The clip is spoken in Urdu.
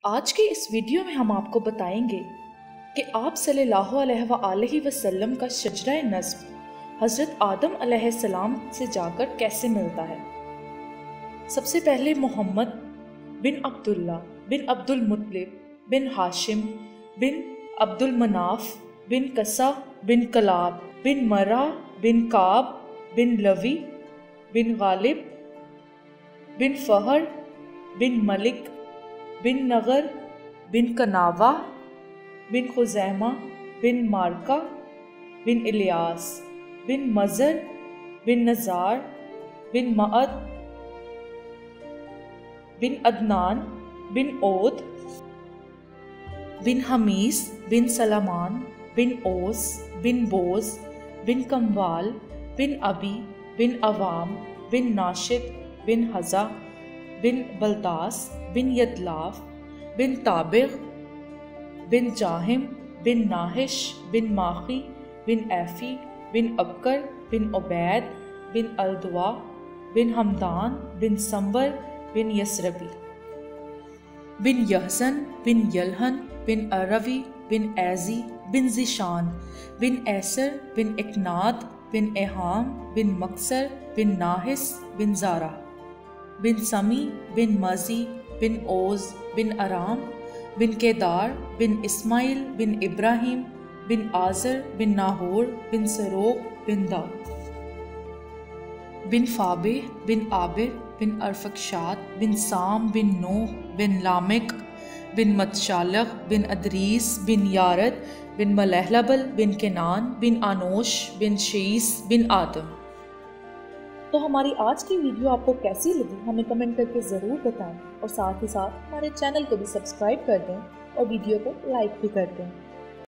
آج کے اس ویڈیو میں ہم آپ کو بتائیں گے کہ آپ صلی اللہ علیہ وسلم کا شجرہ نسب حضرت آدم علیہ السلام سے جا کر کیسے ملتا ہے۔ سب سے پہلے محمد بن عبداللہ بن عبد المطلب بن ہاشم بن عبد المناف بن قصہ بن کلاب بن مرہ بن کعب بن لوی بن غالب بن فہر بن ملک بن نغر بن کناوہ بن خزیمہ بن مارکہ بن الیاس بن مزر بن نزار بن معد بن عدنان بن عود بن حمیس بن سلمان بن اوس بن بوز بن کموال بن ابی بن عوام بن ناشد بن حزا بن بلداس بن یدلاف بن تابغ بن جاہم بن ناہش بن ماخی بن ایفی بن ابکر بن عبید بن الدوا بن حمدان بن سمبر بن یسربی بن یحزن بن یلہن بن عروی بن ایزی بن زیشان بن ایسر بن اکناد بن ایہام بن مکسر بن ناحس بن زارہ بن سمی بن مزی بن اوز بن ارام بن کیدار بن اسماعیل بن ابراہیم بن آزر بن ناہور بن سروق بن داؤد بن فابہ بن عابر بن ارفکشاد بن سام بن نوح بن لامک بن متشالق بن ادریس بن یارد بن ملہلبل بن کنان بن آنوش بن شیس بن آدم۔ تو ہماری آج کی ویڈیو آپ کو کیسی لگی ہمیں کمنٹ کر کے ضرور بتائیں، اور ساتھ ہی ساتھ ہمارے چینل کو بھی سبسکرائب کر دیں اور ویڈیو کو لائک بھی کر دیں۔